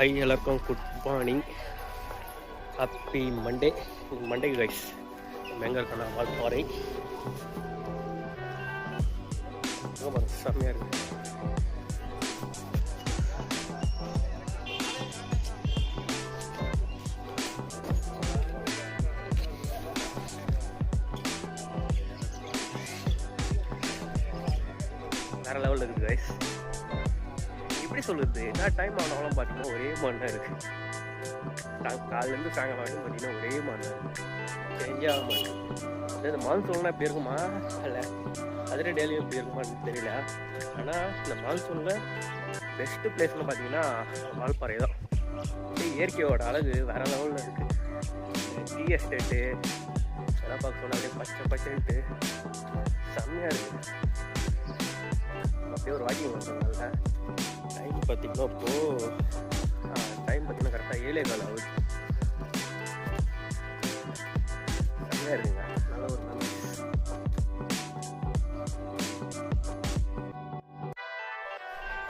எல்லாருக்கும் good morning, happy Monday guys. நம்ம எங்கே இருக்கோம்னா வால்பாறை. செம்மையாக இருக்கு. வேற லெவலில் இருக்குது கைஸ். எப்படி சொல்லுறது, என்ன டைம் ஆனாலும் பார்த்தீங்கன்னா ஒரே மாதிரி தான் இருக்குது. காலிலேருந்து சாயங்காலம் வரைக்கும் பார்த்தீங்கன்னா ஒரே மாதிரி தான் இருக்குது, சேஞ்ச் ஆக மாட்டேன். இந்த மான்சூன்லாம் எப்படி இருக்குமா இல்லை அதில் டெய்லியும் எப்படி இருக்குமான்னு தெரியல. ஆனால் இந்த மான்சூனில் பெஸ்ட்டு பிளேஸ்னு பார்த்தீங்கன்னா வால்பாறை தான். இயற்கையோட அழகு வேறு லெவலில் இருக்குது. டீ எஸ்டேட்டு அதெல்லாம் பார்க்க சொன்னால் அப்படியே பச்சை பச்சைன்ட்டு செம்மையாக இருக்குது. அப்படியே ஒரு வாக்கிங் பண்ணுறதுனால டைம் பார்த்திங்கன்னா இப்போது டைம் பார்த்திங்கன்னா கரெக்டாக 7:15 ஆகுது. செம்மையாக இருக்குங்க, நல்ல ஒரு நல்ல.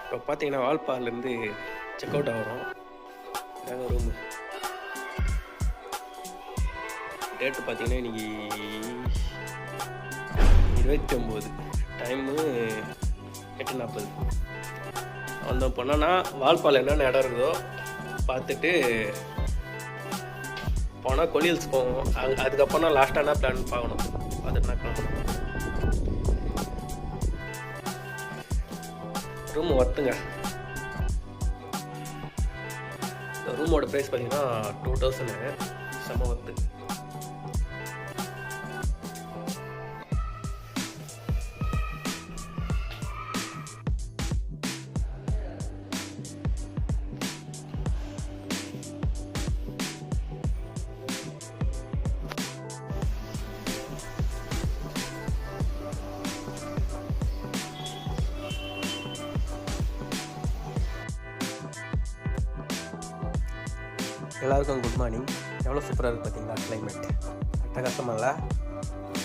இப்போ பார்த்தீங்கன்னா வால்பாறையிலேருந்து செக் அவுட் ஆகிறோம். இதாங்க ரூமு. டேட்டு பார்த்தீங்கன்னா இன்றைக்கி 29, டைமு 8:40. அந்த போனோன்னா வால்பாறையில் என்னென்ன இடம் இருக்குதோ பார்த்துட்டு போனால் கொலியல்ஸ் போவோம். அதுக்கப்புறம் தான் லாஸ்ட்டாக என்ன பிளான் பார்க்கணும், பார்த்துட்டுனாக்கா ரூம் ஒர்த்துங்க. இந்த ரூமோட ப்ரைஸ் பார்த்தீங்கன்னா 2000, செம ஒர்த்து. எல்லாருக்கும் குட் மார்னிங். எவ்வளோ சூப்பராக இருக்குது பார்த்தீங்களா கிளைமேட், அட்டகாசமாக இல்லை?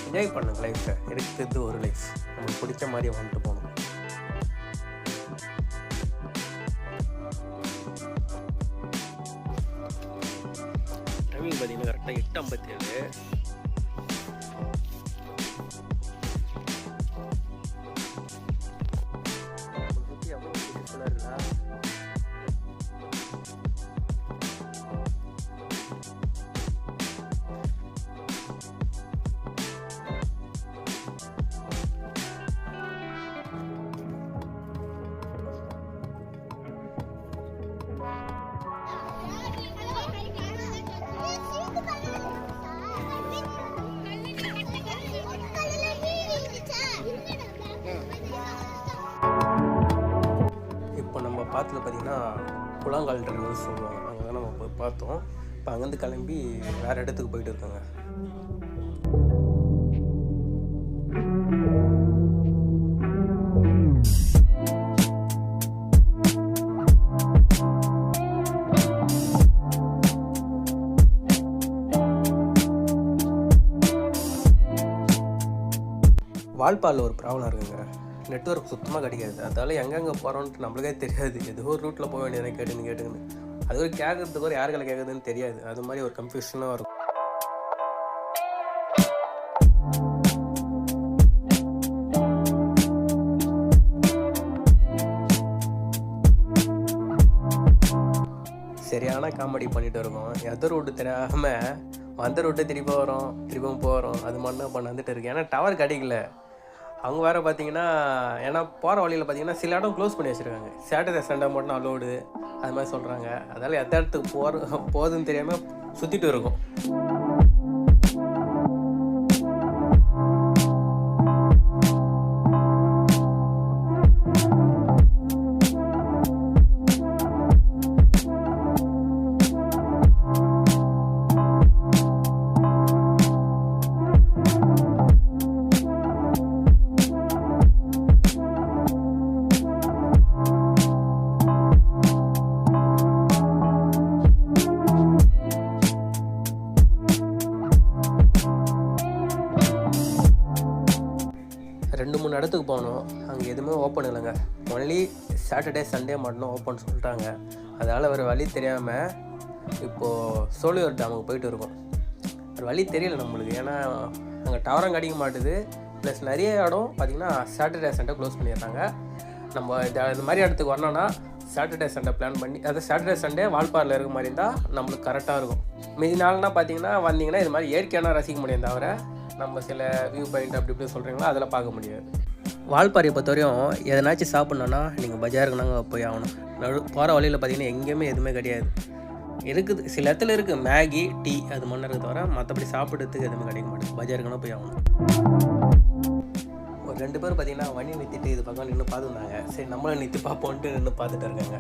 என்ஜாய் பண்ணுங்க லைஃப்பை. எடுக்கிறது ஒரு லைஃப், நம்மளுக்கு பிடிச்ச மாதிரி வந்துட்டு போகணும். டைமிங் பார்த்தீங்கன்னா கரெக்டாக 8:57. எவ்வளோ பியூட்டிஃபுல்லாக இருக்குதா? இப்போ நம்ம பார்த்தது பார்த்திங்கன்னா குளங்கால் ட்ரெயின்னு சொல்லுவாங்க. அங்கே தான் நம்ம போய் பார்த்தோம். இப்போ அங்கேருந்து கிளம்பி வேறு இடத்துக்கு போயிட்டு இருக்காங்க. வால்பாறையில் ஒரு ப்ராப்ளம் இருக்குங்க, நெட்வொர்க் சுத்தமாக கிடைக்காது. அதால் எங்கெங்கே போகிறோன்ட்டு நம்மளுக்கே தெரியாது. ஏதோ ஒரு ரூட்டில் போக வேண்டியது கேட்டுன்னு அது ஒரு கேட்கறதுக்கு ஒரு யாருக்களை கேட்குறதுன்னு தெரியாது. அது மாதிரி ஒரு கன்ஃபியூஷனாக இருக்கும். சரியான காமெடி பண்ணிகிட்டு இருக்கோம். எந்த ரூட்டு தெரியாமல் வந்த ரூட்டை திரும்பவும் போகிறோம். அது மாதிரி தான் வந்துட்டு இருக்கேன். ஏன்னா டவர் கிடைக்கல. அவங்க வேறு பார்த்தீங்கன்னா, ஏன்னா போகிற வழியில் பார்த்தீங்கன்னா சில இடம் க்ளோஸ் பண்ணி வச்சுருக்காங்க. சாட்டர்டே சண்டே மட்டும் அலோடு அது மாதிரி சொல்கிறாங்க. அதால் எந்த இடத்துக்கு போகுதுன்னு தெரியாமல் சுற்றிட்டு இருக்கோம். இடத்துக்கு போனோம். அங்கே எதுவுமே ஓப்பன் இல்லைங்க. ஒன்லி சாட்டர்டே சண்டே மட்டும் ஓப்பன் சொல்லிட்டாங்க. அதனால் ஒரு வழி தெரியாமல் இப்போது சோழியூர் டேமுக்கு போயிட்டு இருக்கோம். ஒரு வழி தெரியல நம்மளுக்கு, ஏன்னா அங்கே டவரம் கிடைக்க மாட்டுது. ப்ளஸ் நிறைய இடம் பார்த்திங்கன்னா சாட்டர்டே சண்டே க்ளோஸ் பண்ணிடுறாங்க. நம்ம இந்த மாதிரி இடத்துக்கு வரணும்னா சாட்டர்டே சண்டே பிளான் பண்ணி, அதாவது சாட்டர்டே சண்டே வால்பாறையில் இருக்க மாதிரி இருந்தால் நம்மளுக்கு கரெக்டாக இருக்கும். மீதி நாள்னா பார்த்திங்கன்னா வந்தீங்கன்னா இது மாதிரி இயற்கையான ரசிக்க முடியும், தவிர நம்ம சில வியூ பாயிண்ட் அப்படி இப்படி சொல்கிறீங்களோ அதில் பார்க்க முடியாது. வால்பாறையை பொறுத்தவரையும் எதனாச்சும் சாப்பிட்ணுன்னா நீங்கள் பஜாருக்கு நாங்கள் போய் ஆகணும். போகிற வழியில் பார்த்திங்கன்னா எங்கேயுமே எதுவுமே கிடையாது. இருக்குது, சில இடத்துல இருக்குது மேகி டீ அது மண்ணு இருக்க தவிர மற்றபடி சாப்பிட்றதுக்கு எதுவுமே கிடைக்க மாட்டேங்குது. பஜாருக்குன்னா போய் ஆகணும். ஒரு 2 பேர் பார்த்திங்கன்னா வண்டி நிறுத்திட்டு இது பக்கம் நின்று பார்த்துருந்தாங்க. சரி நம்மளும் நிறுத்தி பார்ப்போன்ட்டு நின்று பார்த்துட்டு இருக்காங்க.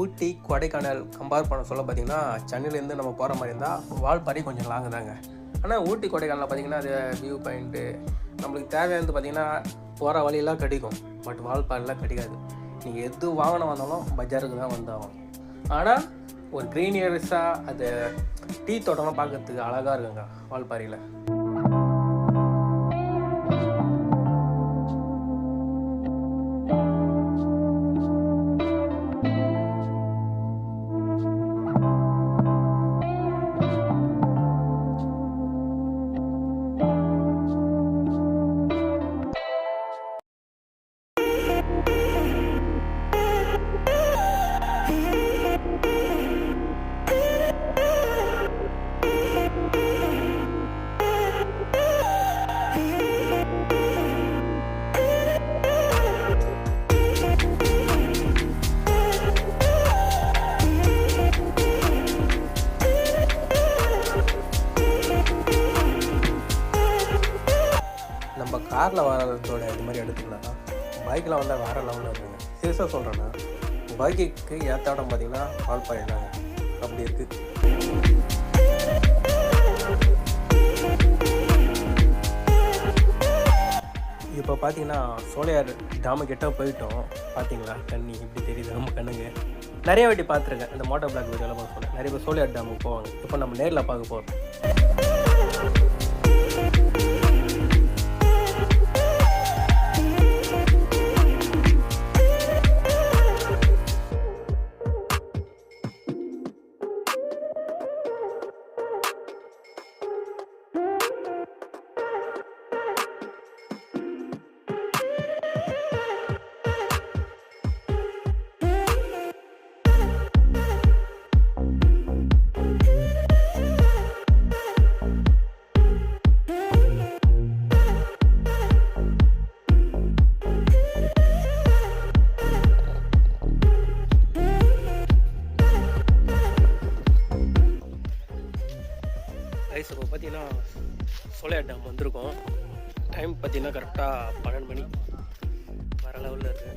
ஊட்டி கொடைக்கானல் கம்பேர் பண்ண சொல்ல பார்த்திங்கன்னா சென்னையிலேருந்து நம்ம போகிற மாதிரி இருந்தால் வால்பாறை கொஞ்சம் லாங்கு தாங்க. ஆனால் ஊட்டி கொடைக்கானலில் பார்த்திங்கன்னா அது வியூ பாயிண்ட்டு நம்மளுக்கு தேவையானது பார்த்திங்கன்னா போகிற வழியெல்லாம் கிடைக்கும். பட் வால்பாறைலாம் கிடைக்காது. நீங்கள் எது வாகனம் வந்தாலும் பஜாருக்கு தான் வந்தாகும். ஆனால் ஒரு க்ரீனியர்ஸாக அது டீ தோட்டம்லாம் பார்க்கறதுக்கு அழகாக இருக்குங்க வால்பாறையில். நம்ம காரில் வரதோட இது மாதிரி எடுத்துக்கலாம். பைக்கில் வந்தால் வேறு லெவலில் இருக்குங்க. சீரியஸாக சொல்கிறேன்னா பைக்குக்கு ஏற்ற இடம் பார்த்திங்கன்னா வால்பாறை தாங்க. அப்படி இருக்குது. இப்போ பார்த்தீங்கன்னா சோழியார் டேமு கிட்ட போயிட்டோம். பார்த்தீங்களா தண்ணி எப்படி தெரியுது நம்ம கண்ணுங்க. நிறைய வாட்டி பார்த்துருக்கேன் இந்த மோட்டோ பிளாக் வீடியோவில் பார்க்க சொன்னேன். நிறைய பேர் சோழியார் டேமுக்கு போவாங்க. இப்போ நம்ம நேரில் பார்க்க போகிறோம். ரைஸ் இப்போ பார்த்தீங்கன்னா சோழியார் டேம் வந்திருக்கோம். டைம் பார்த்தீங்கன்னா கரெக்டாக 12 மணி. வேறு லெவலில் இருக்குது.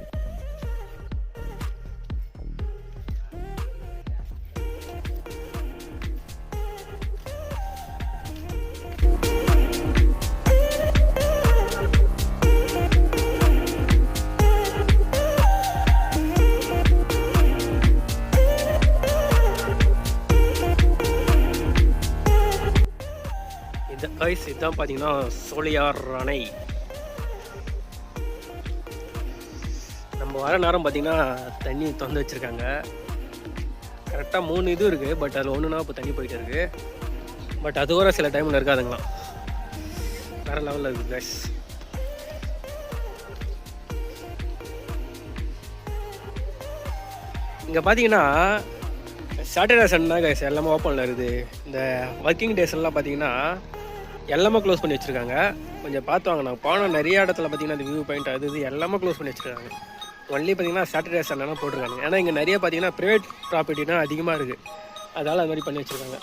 கைஸ் இதுதான் பார்த்தீங்கன்னா சோழியார் அணை. நம்ம வர நேரம் பார்த்தீங்கன்னா தண்ணி திறந்து வச்சுருக்காங்க. கரெக்டாக 3 இது இருக்குது. பட் அதில் ஒன்றுனா இப்போ தண்ணி போயிட்டு இருக்குது. பட் அது வர சில டைமில் இருக்காதுங்களாம். வேறு லெவலில் இருக்குது கைஸ். இங்கே பார்த்தீங்கன்னா சாட்டர்டே சண்டே கைஸ் எல்லாமே ஓப்பனில் இருக்குது. இந்த ஒர்க்கிங் டேஸ்லாம் பார்த்தீங்கன்னா எல்லாமே க்ளோஸ் பண்ணி வச்சுருக்காங்க. கொஞ்சம் பார்த்து வாங்க. நான் போனால் நிறைய இடத்துல பார்த்தீங்கன்னா அந்த வியூ பாயிண்ட் அது இது எல்லாமே க்ளோஸ் பண்ணி வச்சுருக்காங்க. ஒன்லி பார்த்தீங்கன்னா சாட்டர்டே சண்டேலாம் போட்டிருக்காங்க. ஏன்னா இங்கே நிறைய பார்த்தீங்கன்னா ப்ரைவேட் ப்ராப்பர்ட்டினா அதிகமாக இருக்குது. அதனால் அது மாதிரி பண்ணி வச்சுருக்காங்க.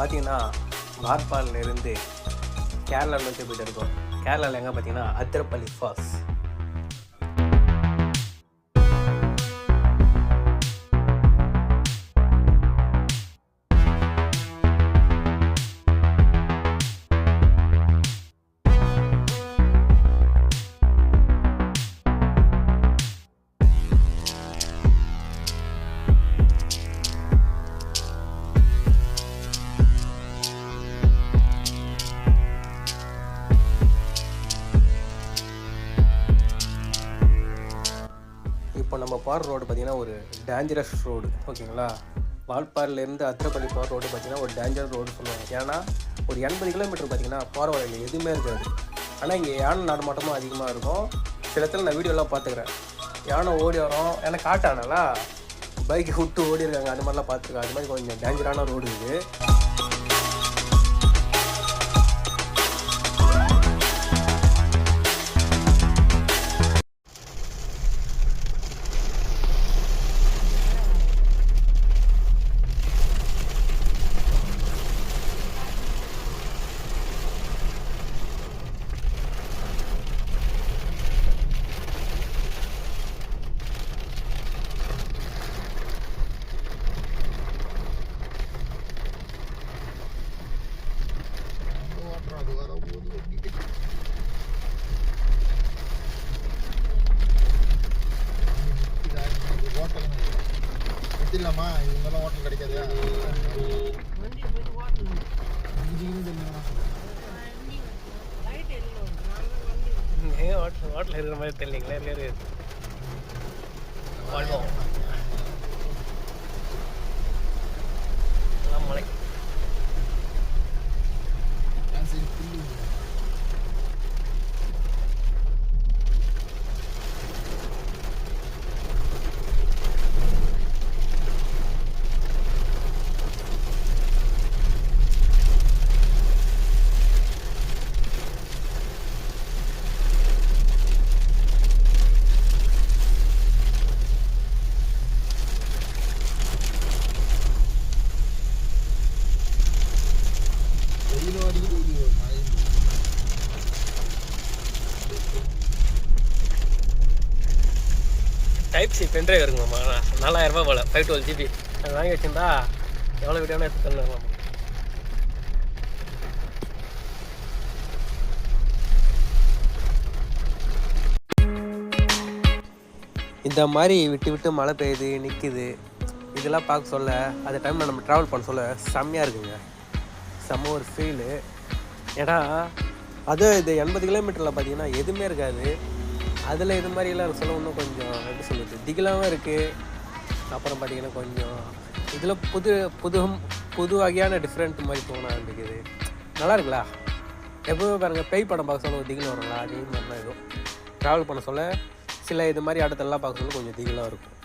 பார்த்தீங்கன்னா வார்பாலிருந்து கேரளா நோக்கி போயிட்டு இருக்கோம். கேரளாவில் எங்கே பார்த்தீங்கன்னா அதிரப்பள்ளி ஃபால்ஸ். இப்போ நம்ம போகிற ரோடு பார்த்திங்கன்னா ஒரு டேஞ்சரஸ் ரோடு, ஓகேங்களா. வால்பாறையிலேருந்து அதிரப்பள்ளி போகிற ரோடு பார்த்திங்கன்னா ஒரு டேஞ்சரஸ் ரோடு சொல்லுவாங்க. ஏன்னா ஒரு 80 கிலோமீட்டர் பார்த்திங்கன்னா போகிற வழியில் எதுவுமே இருக்காது. ஆனால் இங்கே யானை நடமாட்டமும் அதிகமாக இருக்கும். சில இடத்துல நான் வீடியோலாம் பார்த்துக்கிறேன், யானை ஓடி வரும். ஏன்னா காட்டானலா பைக்கை விட்டு ஓடி இருக்காங்க, அது மாதிரிலாம் பார்த்துருக்கேன். அது மாதிரி கொஞ்சம் டேஞ்சரான ரோடு இது. இல்லம்மா இவங்கெல்லாம் ஹோட்டல் கிடைக்காது. ஹோட்டல் இருக்கிற மாதிரி தெரியலீங்களா? மலை டைப் சி பென்ட்ரைவ் இருக்குமாம்மா, 4000 ரூபா போல், 512 GB. அது வாங்கி வச்சுருந்தா எவ்வளோ வீடியோனா எடுத்து தந்துடலாமா. இந்த மாதிரி விட்டு விட்டு மழை பெய்யுது நிற்குது, இதெல்லாம் பார்க்க சொல்ல அந்த டைமில் நம்ம ட்ராவல் பண்ண சொல்ல செம்மையாக இருக்குங்க. செம்ம ஒரு ஃபீலு. ஏன்னா அதுவும் இது 80 கிலோமீட்டரில் பார்த்தீங்கன்னா எதுவுமே இருக்காது. அதில் இது மாதிரிலாம் சொல்ல இன்னும் கொஞ்சம் எப்படி சொல்லுறது, திகிலாகவும் இருக்குது. அப்புறம் பார்த்திங்கன்னா கொஞ்சம் இதில் புது வகையான டிஃப்ரெண்ட் மாதிரி தோண ஆரம்பிக்குது. நல்லா இருக்குல்ல? எப்போவுமே பாருங்கள், பேய் படம் பார்க்க சொல்ல ஒரு திகில் வருங்களா, அதே மாதிரி தான் எதுவும் ட்ராவல் பண்ண சொல்ல சில இது மாதிரி இடத்தெல்லாம் பார்க்க சொல்ல கொஞ்சம் திகிலாக இருக்கும்.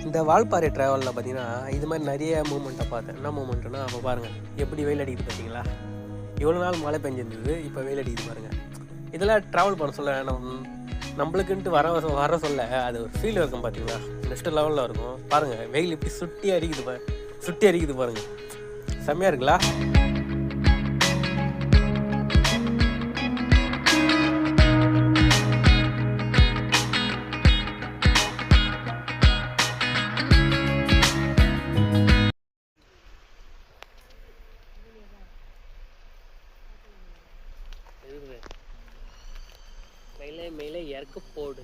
இந்த வால்பாறை ட்ராவலில் பார்த்தீங்கன்னா இது மாதிரி நிறைய மூமெண்ட்டை பார்த்தேன். என்ன மூமெண்ட்டுன்னா, அப்போ பாருங்கள் எப்படி வெயில் அடிக்குது பார்த்தீங்களா. இவ்வளோ நாள் மழை பெஞ்சிருந்தது, இப்போ வெயில் அடிக்குது பாருங்கள். இதெல்லாம் ட்ராவல் பண்ண சொல்ல நம்மளுக்குன்ட்டு வர சொல்ல அது ஒரு ஃபீல் இருக்கும் பார்த்தீங்களா, நெக்ஸ்ட் லெவலில் இருக்கும். பாருங்கள் வெயில் இப்படி சுட்டி அரிக்குது பாருங்கள், செம்மையாக இருக்குல்ல. மேலே மேலே இறக்க போடு.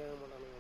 கேட்க மாட்டானுங்க.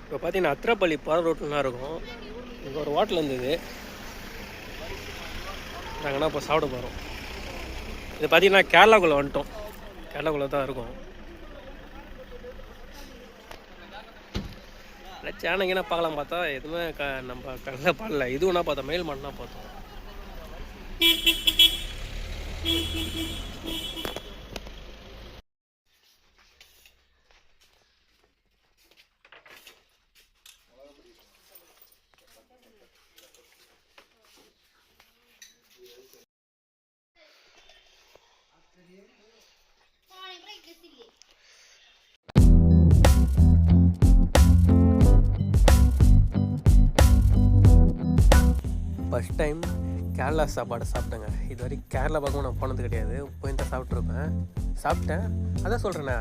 இப்போ பார்த்தீங்கன்னா அத்திரப்பள்ளி போகிற ரோட்டுலாம் இருக்கும். இங்கே ஒரு ஹோட்டல் இருந்தது, நாங்கள் இப்போ சாப்பிட போகிறோம். இது பார்த்தீங்கன்னா கேரளாக்குள்ளே வந்துட்டோம். கேரளாக்குள்ளே தான் இருக்கும். சேனங்கன்னா பார்க்கலாம் பார்த்தா எதுவுமே நம்ம கடையில் பாடல. இது ஒன்றா பார்த்தோம், மெயில் மண்ணா பார்த்தோம். ஃபஸ்ட் டைம் கேரளா சாப்பாடு சாப்பிட்டேங்க. இது வரைக்கும் கேரளா பக்கம் நான் போனது கிடையாது. போய் சாப்பிட்டேன். அதான் சொல்கிறேண்ணே,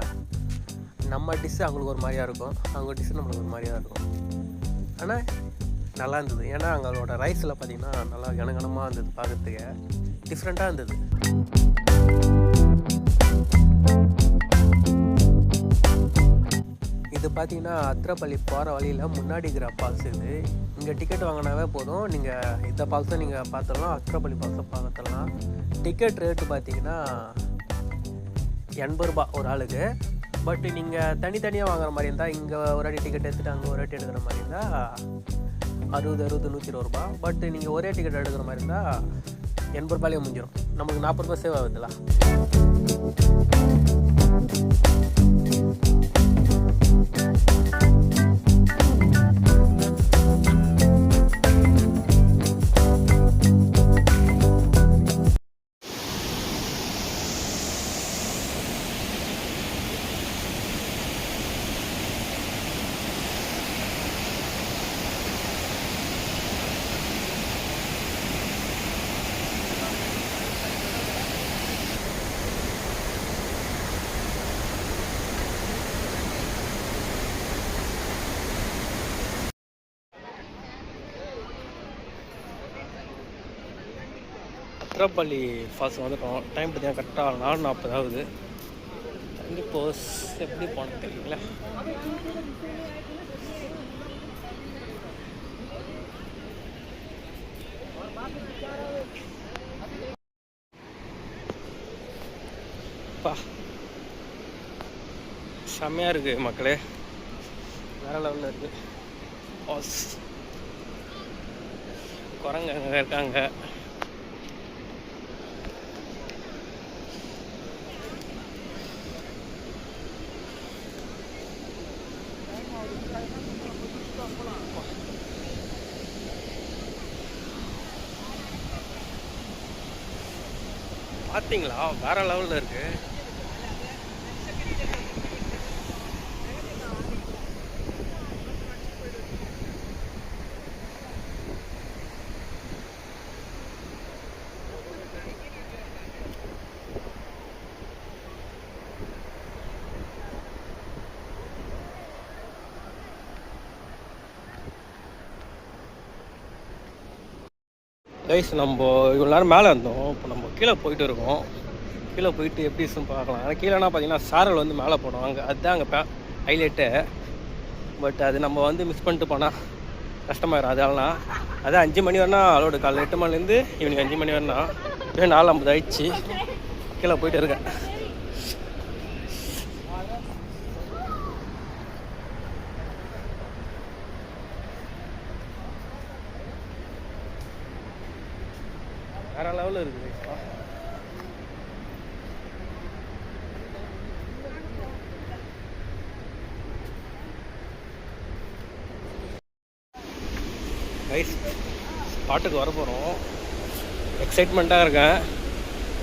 நம்ம டிஷ்ஷு அவங்களுக்கு ஒரு மாதிரியாக இருக்கும், அவங்க டிஷ்ஷு நம்மளுக்கு ஒரு மாதிரியாக இருக்கும். ஆனால் நல்லா இருந்தது. ஏன்னா அவங்களோட ரைஸில் பார்த்திங்கன்னா நல்லா கனகனமாக இருந்தது, பார்க்குறதுக்கு டிஃப்ரெண்ட்டாக இருந்தது. இது பார்த்தீங்கன்னா அத்திரப்பள்ளி போகிற வழியில் முன்னாடி இருக்கிற ஃபால்ஸ். இது இங்கே டிக்கெட் வாங்கினாவே போதும், நீங்கள் இந்த ஃபால்ஸை நீங்கள் பார்த்துடலாம், அத்திரப்பள்ளி ஃபால்ஸை பார்த்துடலாம். டிக்கெட் ரேட்டு பார்த்தீங்கன்னா 80 ரூபா ஒரு ஆளுக்கு. பட் நீங்கள் தனித்தனியாக வாங்குற மாதிரி இருந்தால், இங்கே ஒரு வாட்டி டிக்கெட் எடுத்துகிட்டு அங்கே ஒரு வாட்டி எடுக்கிற மாதிரி இருந்தால் 60, 120 ரூபா. பட் நீங்கள் ஒரே டிக்கெட் எடுக்கிற மாதிரி இருந்தால் 80 ரூபாயிலே முடிஞ்சிடும். நமக்கு 40 ரூபா சேவ் ஆகுதுல்ல. அத்திரப்பள்ளி ஃபால்ஸ் வந்துட்டோம். டைம் பார்த்தீங்கன்னா கரெக்டாக 4:40 ஆகுது. போஸ் எப்படி போனது தெரியுங்களா? செம்மையாக இருக்குது மக்களே, வேறு லெவலில் இருக்குது. பாஸ் குரங்கு அங்கே இருக்காங்க. பார்த்தீங்களா, வேற லெவலில் இருக்கு. கைஸ், நம்ம இவ்வளோ நேரம் மேலே இருந்தோம், இப்போ நம்ம கீழே போயிட்டு இருக்கோம். கீழே போயிட்டு எப்படி பார்க்கலாம். ஆனால் கீழேனா பார்த்தீங்கன்னா சாரல் வந்து மேலே போனோம், அங்கே அதுதான் அங்கே ஹைலைட்டு. பட் அது நம்ம வந்து மிஸ் பண்ணிட்டு போனால் கஷ்டமாயிடும். அதெல்லாம் அதான் 5 மணி வரனா அலோடு, காலைல 8 மணிலேருந்து ஈவினிங் 5 மணி வரனா. இப்போ 4:50 ஆயிடுச்சு. கீழே போயிட்டு இருக்கேன். லெவலில் இருக்குது. கைஸ் ஸ்பாட்டுக்கு வர போகிறோம். எக்ஸைட்மெண்ட்டாக இருக்கேன்.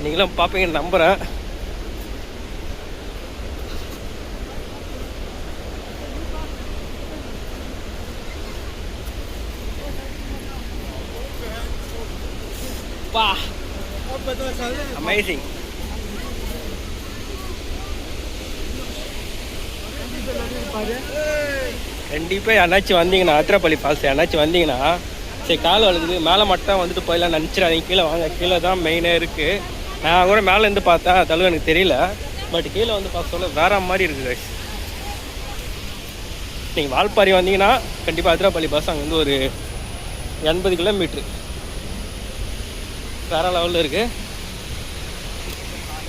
நீங்களும் பார்ப்பீங்கன்னு நம்புகிறேன். வா, அமேசிங். கண்டிப்பாக யாராச்சும் வந்தீங்கன்னா, அதிரப்பள்ளி ஃபால்ஸ் யாராச்சும் வந்தீங்கன்னா, சரி கால் வழுகுது மேலே மட்டும் வந்துட்டு போயிடலாம் நினச்சிடாதீங்க. கீழே வாங்க, கீழே தான் மெயினாக இருக்குது. நான் கூட மேலேருந்து பார்த்தேன், அதளவு எனக்கு தெரியல. பட் கீழே வந்து பார்க்க சொல்ல வேற மாதிரி இருக்குது கைஸ். நீங்கள் வால்பாறை வந்தீங்கன்னா கண்டிப்பாக அதிரப்பள்ளி பஸ் அங்கேருந்து ஒரு 80 கிலோமீட்ரு வேற லெவலில் இருக்குது.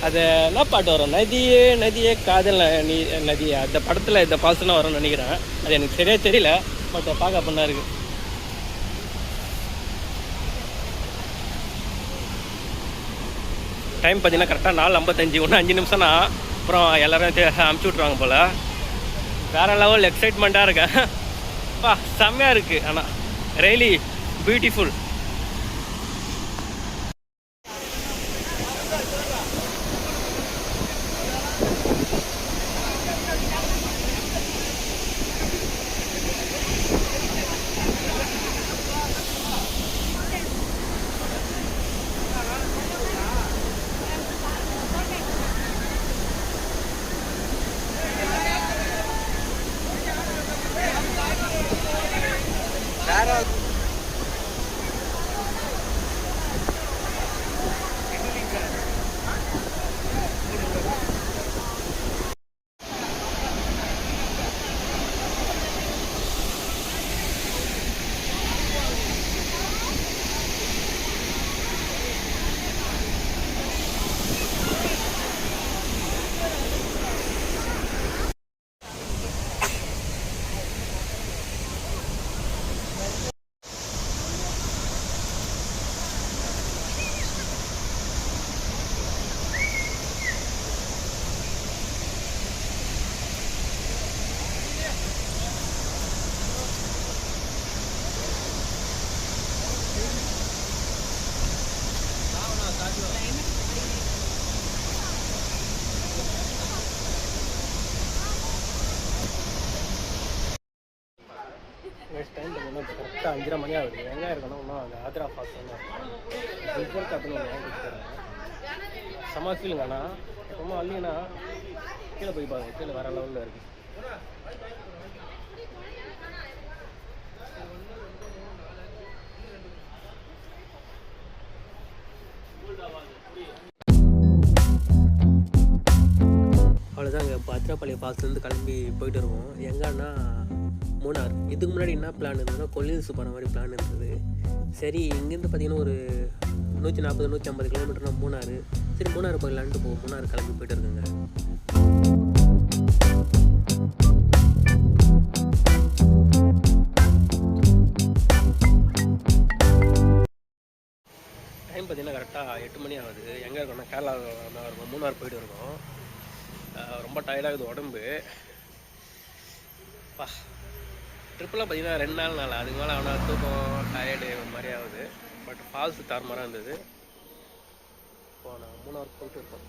அது என்ன பாட்டு வரும், நதியே நதியே காதல் நீ நதியே, அந்த படத்தில் இந்த பாசனம் வரும்னு நினைக்கிறேன். அது எனக்கு சரியாக தெரியல, பட் பார்க்க பண்ணா இருக்குது. டைம் பார்த்தீங்கன்னா கரெக்டாக 4:55. இன்னும் 5 நிமிஷம்னா அப்புறம் எல்லோரும் அமுச்சு விட்ருவாங்க போல். வேறு லெவல் எக்ஸைட்மெண்ட்டாக இருக்கேன். பா செம்மையாக இருக்குது. ஆனால் ரியலி பியூட்டிஃபுல். டைம் பார்த்தீங்கன்னா கரெக்டாக 5:30 மணி ஆகுது. எங்கே இருக்கணும் இன்னும் அந்த ஆத்ரா ஃபால்ஸ் ரிசல்ட் கட்டணும். செம்ம ஃபீலுங்கண்ணா. ரொம்ப வந்தீங்கன்னா கீழே போய் பாருங்க, கீழே வேறு லெவலில் இருக்குது. அவ்வளோதாங்க. இப்போ அதிரப்பள்ளி ஃபால்ஸ்லேருந்து கிளம்பி போயிட்டு இருக்கோம். எங்கன்னா மூணார். இதுக்கு முன்னாடி என்ன பிளான் இருந்ததுன்னா கொல்லில்ஸ் போகிற மாதிரி பிளான் இருந்தது. சரி இங்கேருந்து பார்த்தீங்கன்னா ஒரு 140-150 கிலோமீட்டர்னா மூணார். சரி மூணார் போயிடலான்ட்டு மூணார் கிளம்பி போயிட்டு இருக்குங்க. டைம் பார்த்தீங்கன்னா கரெக்டாக 8 மணி ஆகுது. எங்கே இருக்கோம்னா கேரளா தான் இருக்கோம். மூணார் போயிட்டு இருக்கோம். ரொம்ப டயர்டாகுது உடம்பு. பா ட்ரிப்பெலாம் பார்த்தீங்கன்னா 2 நாள் அதுக்கு மேலே அவனால் தூக்கம் டயர்டு ஒரு மாதிரி ஆகுது. பட் ஃபால்ஸு தாறுமாறாக இருந்தது. இப்போ நான் மூணார் போயிட்டு இருக்கோம்.